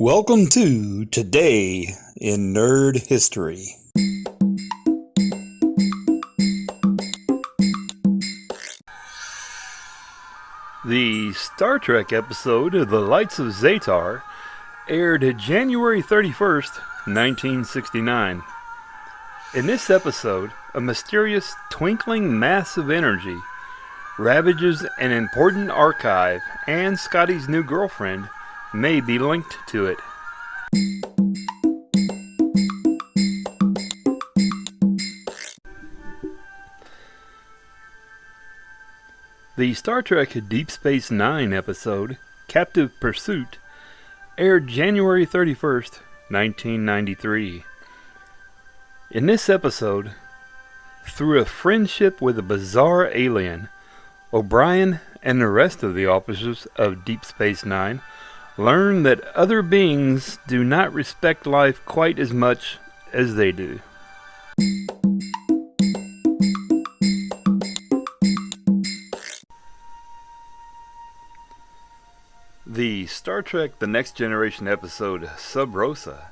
Welcome to Today in Nerd History. The Star Trek episode of The Lights of Zetar aired January 31st, 1969. In this episode, a mysterious twinkling mass of energy ravages an important archive, and Scotty's new girlfriend may be linked to it. The Star Trek Deep Space Nine episode, Captive Pursuit, aired January 31st, 1993. In this episode, through a friendship with a bizarre alien, O'Brien and the rest of the officers of Deep Space Nine learn that other beings do not respect life quite as much as they do. The Star Trek The Next Generation episode Sub Rosa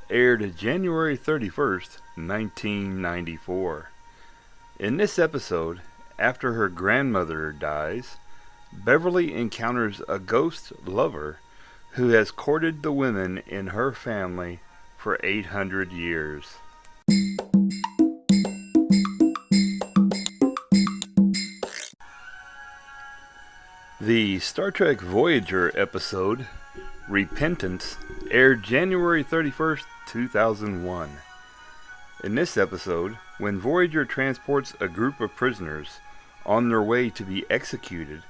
aired January 31st, 1994. In this episode, after her grandmother dies, Beverly encounters a ghost lover who has courted the women in her family for 800 years. The Star Trek Voyager episode, Repentance, aired January 31st, 2001. In this episode, when Voyager transports a group of prisoners on their way to be executed,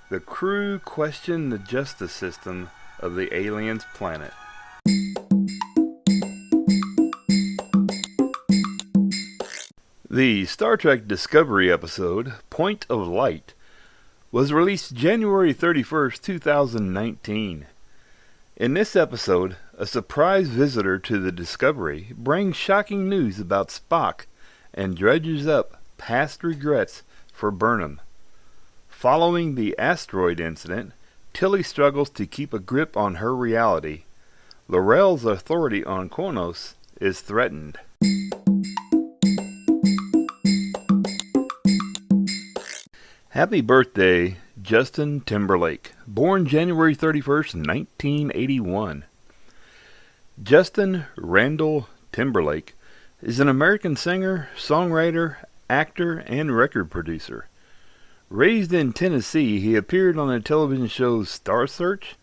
the crew question the justice system of the aliens' planet. The Star Trek Discovery episode, Point of Light, was released January 31st, 2019. In this episode, a surprise visitor to the Discovery brings shocking news about Spock and dredges up past regrets for Burnham. Following the asteroid incident, Tilly struggles to keep a grip on her reality. L'Rell's authority on Kronos is threatened. Happy birthday, Justin Timberlake, born January 31st, 1981. Justin Randall Timberlake is an American singer, songwriter, actor, and record producer. Raised in Tennessee, he appeared on the television shows Star Search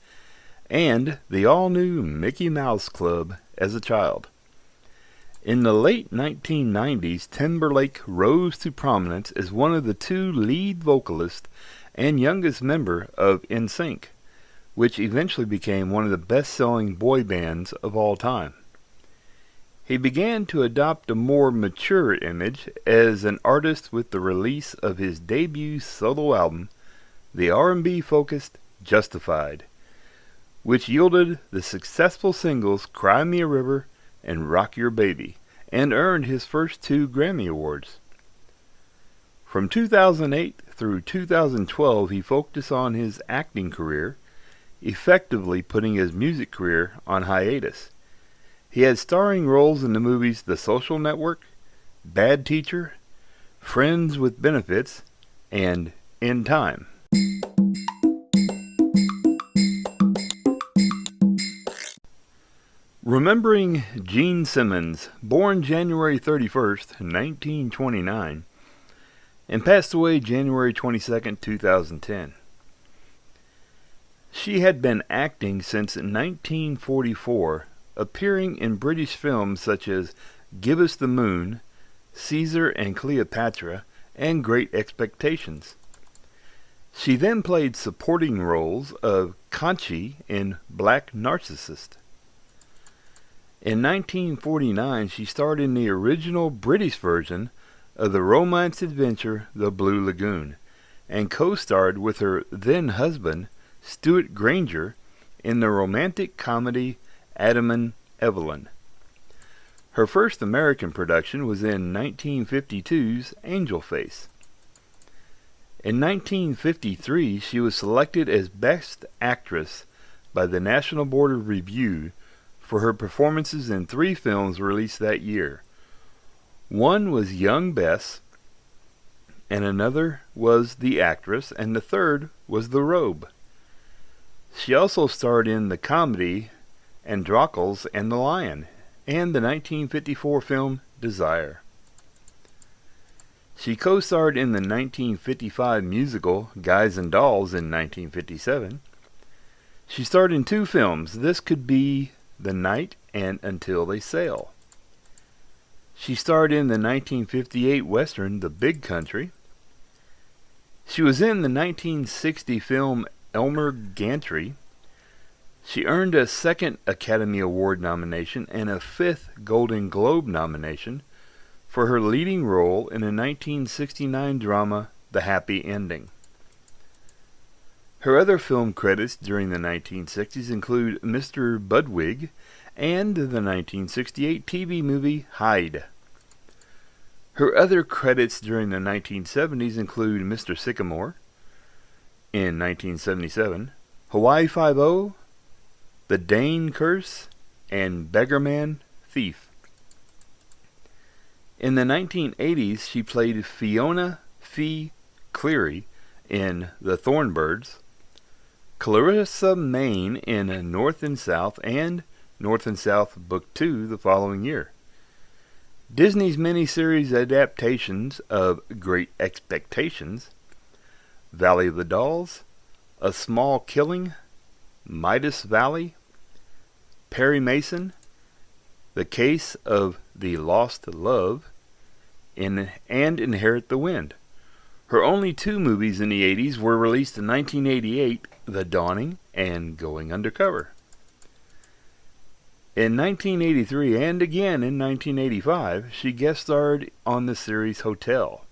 and the all-new Mickey Mouse Club as a child. In the late 1990s, Timberlake rose to prominence as one of the two lead vocalists and youngest member of NSYNC, which eventually became one of the best-selling boy bands of all time. He began to adopt a more mature image as an artist with the release of his debut solo album, the R&B-focused Justified, which yielded the successful singles Cry Me a River and Rock Your Baby, and earned his first 2 Grammy Awards. From 2008 through 2012, he focused on his acting career, effectively putting his music career on hiatus. He had starring roles in the movies The Social Network, Bad Teacher, Friends with Benefits, and In Time. Remembering Gene Simmons, born January 31st, 1929, and passed away January 22nd, 2010. She had been acting since 1944, appearing in British films such as Give Us the Moon, Caesar and Cleopatra, and Great Expectations. She then played supporting roles of Conchi in Black Narcissist. In 1949, she starred in the original British version of the romance adventure The Blue Lagoon, and co-starred with her then-husband, Stuart Granger, in the romantic comedy Adam and Evelyn. Her first American production was in 1952's Angel Face. In 1953, she was selected as Best Actress by the National Board of Review for her performances in 3 films released that year. One was Young Bess, and another was The Actress, and the third was The Robe. She also starred in the comedy Androcles and the Lion, and the 1954 film Desire. She co-starred in the 1955 musical Guys and Dolls in 1957. She starred in 2 films, This Could Be the Night and Until They Sail. She starred in the 1958 western The Big Country. She was in the 1960 film Elmer Gantry. She earned a 2nd Academy Award nomination and a 5th Golden Globe nomination for her leading role in a 1969 drama, The Happy Ending. Her other film credits during the 1960s include Mr. Budwig and the 1968 TV movie Hyde. Her other credits during the 1970s include Mr. Sycamore in 1977, Hawaii Five-0, The Dane Curse, and Beggarman Thief. In the 1980s, she played Fiona Fee Cleary in The Thornbirds, Clarissa Main in North and South, and North and South Book 2 the following year. Disney's miniseries adaptations of Great Expectations, Valley of the Dolls, A Small Killing, Midas Valley, Perry Mason, The Case of the Lost Love, and Inherit the Wind. Her only 2 movies in the 80s were released in 1988, The Dawning and Going Undercover. In 1983 and again in 1985, she guest starred on the series Hotel.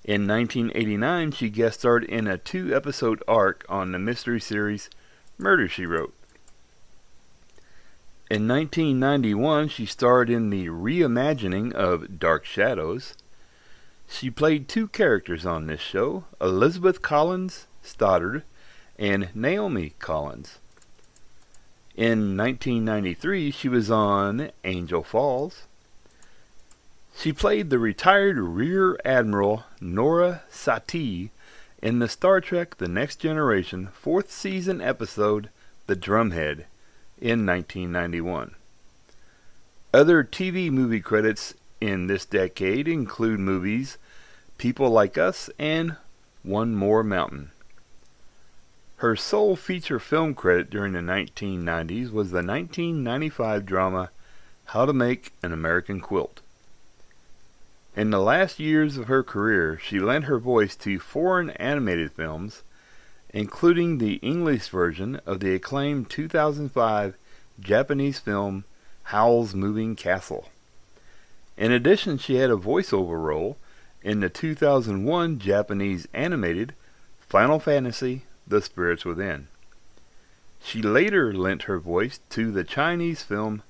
In 1989, she guest starred in a 2-episode arc on the mystery series Murder, She Wrote. In 1991, she starred in the reimagining of Dark Shadows. She played 2 characters on this show, Elizabeth Collins Stoddard and Naomi Collins. In 1993, she was on Angel Falls. She played the retired Rear Admiral Nora Satie in the Star Trek The Next Generation 4th season episode The Drumhead in 1991. Other TV movie credits in this decade include movies People Like Us and One More Mountain. Her sole feature film credit during the 1990s was the 1995 drama How to Make an American Quilt. In the last years of her career, she lent her voice to foreign animated films, including the English version of the acclaimed 2005 Japanese film Howl's Moving Castle. In addition, she had a voiceover role in the 2001 Japanese animated Final Fantasy The Spirits Within. She later lent her voice to the Chinese film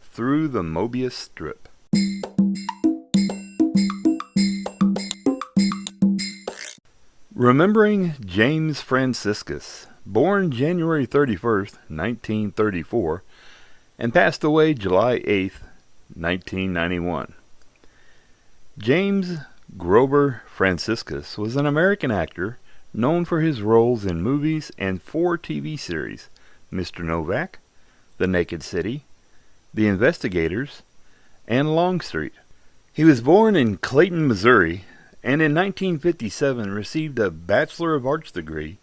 Through the Mobius Strip. Remembering James Fransicus, born January 31st, 1934, and passed away July 8th, 1991. James Grover Fransicus was an American actor known for his roles in movies and 4 TV series, Mr. Novak, The Naked City, The Investigators, and Longstreet. He was born in Clayton, Missouri, and in 1957 received a Bachelor of Arts degree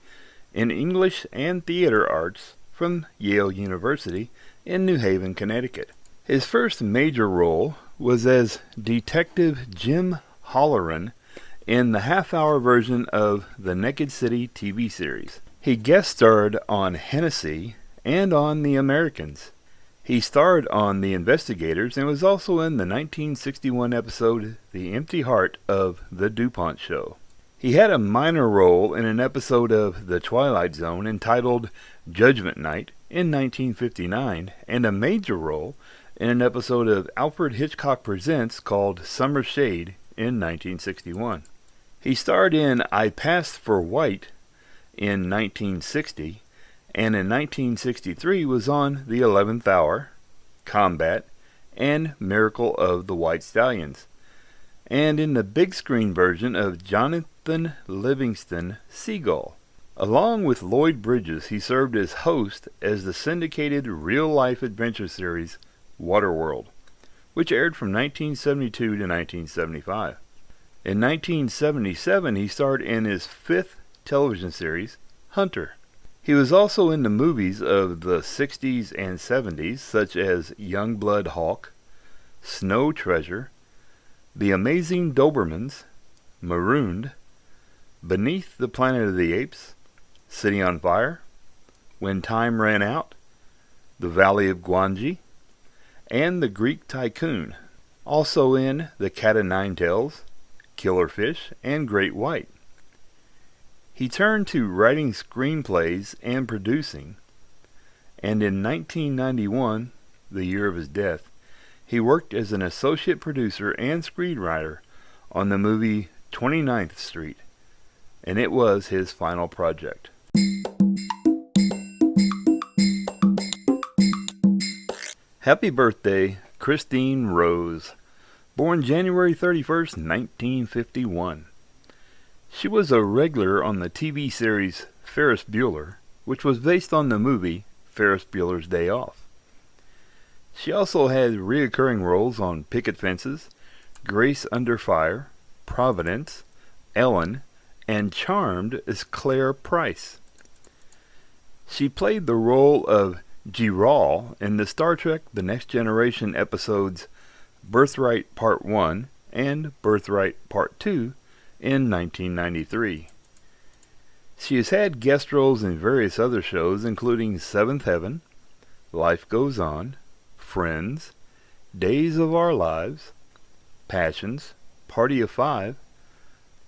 in English and Theater Arts from Yale University in New Haven, Connecticut. His first major role was as Detective Jim Halloran in the half-hour version of the Naked City TV series. He guest starred on Hennessy and on The Americans. He starred on The Investigators and was also in the 1961 episode The Empty Heart of The DuPont Show. He had a minor role in an episode of The Twilight Zone entitled Judgment Night in 1959, and a major role in an episode of Alfred Hitchcock Presents called Summer Shade in 1961. He starred in I Passed for White in 1960 and in 1963 was on The 11th Hour, Combat, and Miracle of the White Stallions, and in the big screen version of Jonathan Livingston Seagull. Along with Lloyd Bridges, he served as host as the syndicated real-life adventure series Waterworld, which aired from 1972 to 1975. In 1977, he starred in his fifth television series, Hunter. He was also in the movies of the 60s and 70s, such as Youngblood Hawk, Snow Treasure, The Amazing Dobermans, Marooned, Beneath the Planet of the Apes, City on Fire, When Time Ran Out, The Valley of Gwangi, and The Greek Tycoon. Also in The Cat o' Nine Tails, Killer Fish, and Great White. He turned to writing screenplays and producing, and in 1991, the year of his death, he worked as an associate producer and screenwriter on the movie 29th Street, and it was his final project. Happy birthday, Cristine Rose, born January 31st, 1951. She was a regular on the TV series Ferris Bueller, which was based on the movie Ferris Bueller's Day Off. She also had recurring roles on Picket Fences, Grace Under Fire, Providence, Ellen, and Charmed as Claire Price. She played the role of Giral in the Star Trek The Next Generation episodes Birthright Part 1 and Birthright Part 2 in 1993. She has had guest roles in various other shows, including Seventh Heaven, Life Goes On, Friends, Days of Our Lives, Passions, Party of Five,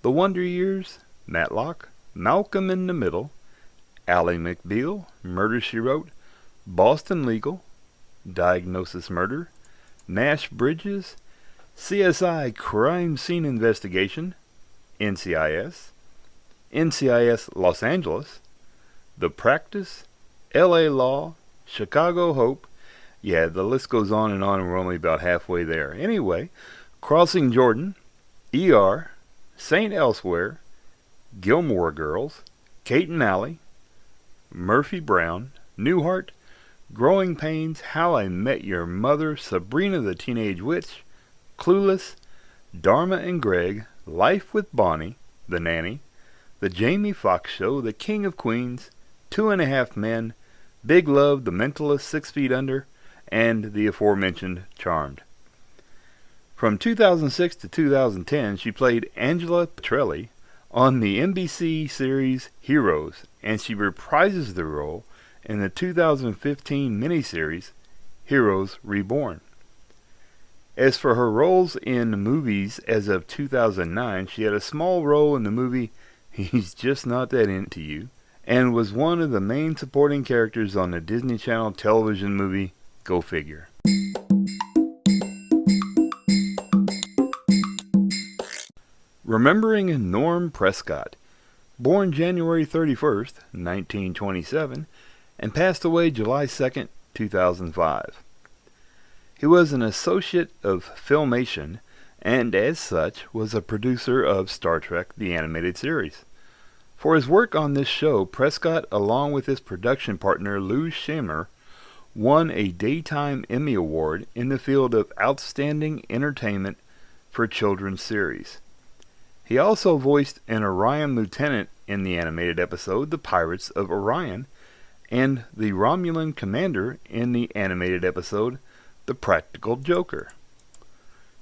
The Wonder Years, Matlock, Malcolm in the Middle, Ally McBeal, Murder, She Wrote, Boston Legal, Diagnosis Murder, Nash Bridges, CSI Crime Scene Investigation, NCIS, NCIS Los Angeles, The Practice, LA Law, Chicago Hope. Yeah, the list goes on and we're only about halfway there. Anyway, Crossing Jordan, ER, Saint Elsewhere, Gilmore Girls, Kate and Alley, Murphy Brown, Newhart, Growing Pains, How I Met Your Mother, Sabrina the Teenage Witch, Clueless, Dharma and Greg, Life with Bonnie, The Nanny, The Jamie Foxx Show, The King of Queens, 2.5 Men, Big Love, The Mentalist, 6 Feet Under, and the aforementioned Charmed. From 2006 to 2010, she played Angela Petrelli on the NBC series Heroes, and she reprises the role in the 2015 miniseries Heroes Reborn. As for her roles in movies as of 2009, she had a small role in the movie He's Just Not That Into You, and was one of the main supporting characters on the Disney Channel television movie Go Figure. Remembering Norm Prescott, born January 31st, 1927, and passed away July 2nd, 2005. He was an associate of Filmation, and as such was a producer of Star Trek the Animated Series. For his work on this show, Prescott, along with his production partner Lou Scheer, won a Daytime Emmy Award in the field of Outstanding Entertainment for Children's Series. He also voiced an Orion lieutenant in the animated episode The Pirates of Orion, and the Romulan commander in the animated episode The Practical Joker.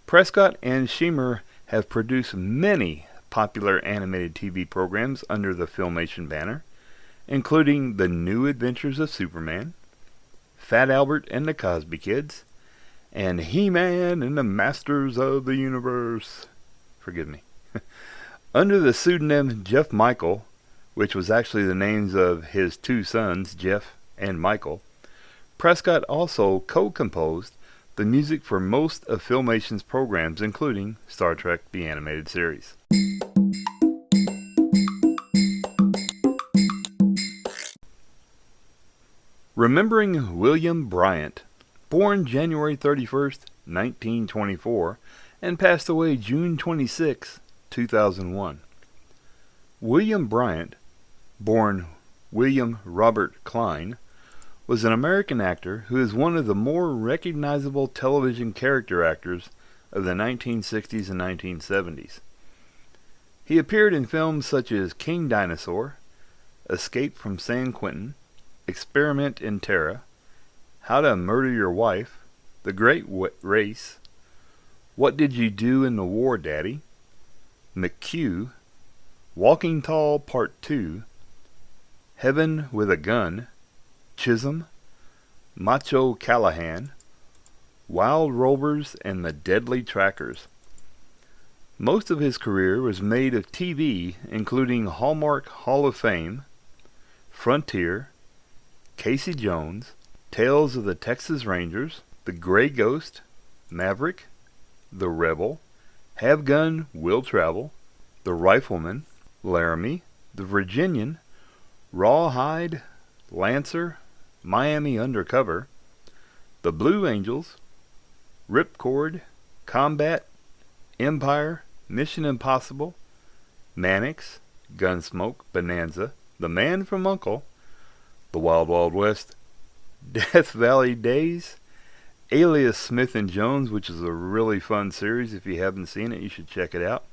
Prescott and Scheer have produced many popular animated TV programs under the Filmation banner, including The New Adventures of Superman, Fat Albert and the Cosby Kids, and He-Man and the Masters of the Universe. Forgive me. Under the pseudonym Jeff Michael, which was actually the names of his two sons, Jeff and Michael, Prescott also co-composed the music for most of Filmation's programs, including Star Trek the Animated Series. Remembering William Bryant, born January 31st, 1924, and passed away June 26, 2001. William Bryant, born William Robert Klein, was an American actor who is one of the more recognizable television character actors of the 1960s and 1970s. He appeared in films such as King Dinosaur, Escape from San Quentin, Experiment in Terra, How to Murder Your Wife, The Great Race, What Did You Do in the War, Daddy, McHugh, Walking Tall Part 2, Heaven with a Gun, Chisholm, Macho Callahan, Wild Rovers, and The Deadly Trackers. Most of his career was made of TV, including Hallmark Hall of Fame, Frontier, Casey Jones, Tales of the Texas Rangers, The Gray Ghost, Maverick, The Rebel, Have Gun, Will Travel, The Rifleman, Laramie, The Virginian, Rawhide, Lancer, Miami Undercover, The Blue Angels, Ripcord, Combat, Empire, Mission Impossible, Mannix, Gunsmoke, Bonanza, The Man from U.N.C.L.E., The Wild Wild West, Death Valley Days, Alias Smith and Jones, which is a really fun series. If you haven't seen it, you should check it out.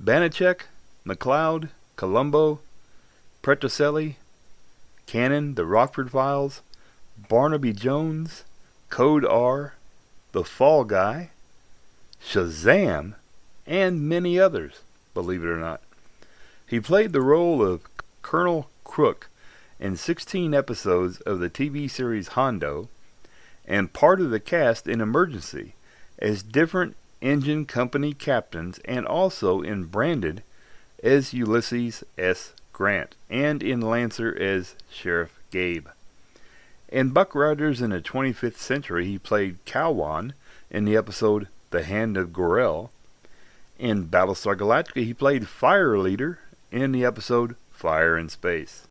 Banachek, McLeod, Columbo, Petrocelli, Cannon, The Rockford Files, Barnaby Jones, Code R, The Fall Guy, Shazam, and many others, believe it or not. He played the role of Colonel Crook in 16 episodes of the TV series Hondo, and part of the cast in Emergency as different engine company captains, and also in Branded as Ulysses S. Grant, and in Lancer as Sheriff Gabe. In Buck Riders in the 25th Century, he played Cowan in the episode The Hand of Gorel. In Battlestar Galactica, he played Fire Leader in the episode Fire in Space.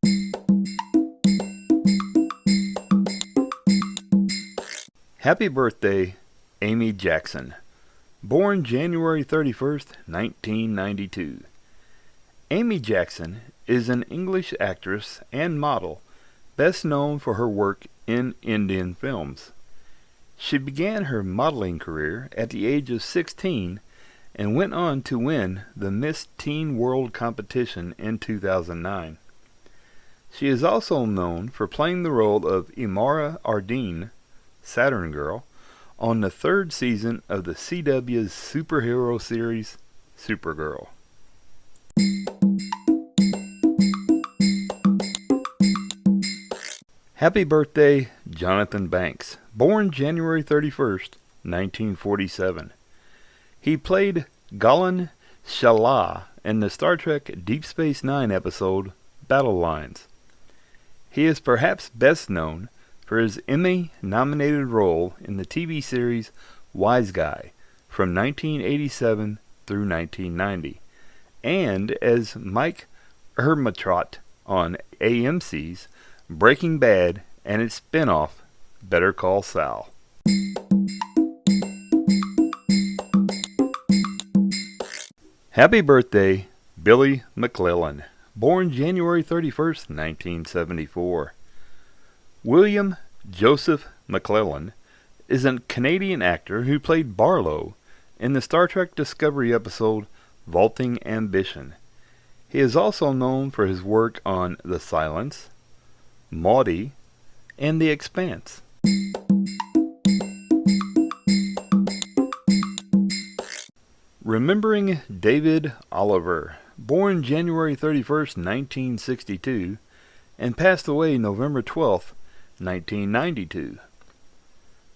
Happy birthday, Amy Jackson. Born January 31st, 1992. Amy Jackson is an English actress and model, best known for her work in Indian films. She began her modeling career at the age of 16 and went on to win the Miss Teen World competition in 2009. She is also known for playing the role of Imara Ardeen, Saturn Girl, on the third season of the CW's superhero series, Supergirl. Happy birthday, Jonathan Banks. Born January 31st, 1947. He played Golan Shala in the Star Trek Deep Space Nine episode, Battle Lines. He is perhaps best known for his Emmy-nominated role in the TV series Wise Guy from 1987 through 1990, and as Mike Ermatrot on AMC's Breaking Bad and its spin-off, Better Call Saul. Happy birthday, Billy MacLellan. Born January 31st, 1974. William Joseph MacLellan is a Canadian actor who played Barlow in the Star Trek Discovery episode Vaulting Ambition. He is also known for his work on The Silence, Maudie, and The Expanse. Remembering David Oliver. Born January 31st, 1962, and passed away November 12th, 1992.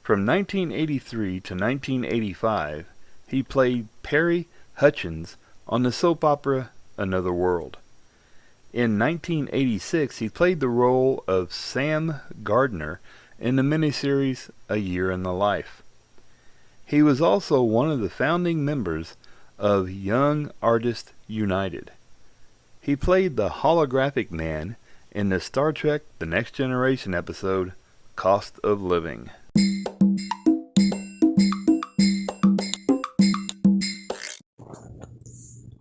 From 1983 to 1985, he played Perry Hutchins on the soap opera Another World. In 1986, he played the role of Sam Gardner in the miniseries A Year in the Life. He was also one of the founding members of Young Artists United. He played the holographic man in the Star Trek The Next Generation episode, Cost of Living.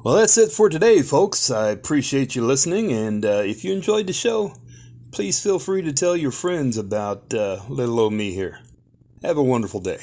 Well, that's it for today, folks. I appreciate you listening, and if you enjoyed the show, please feel free to tell your friends about little old me here. Have a wonderful day.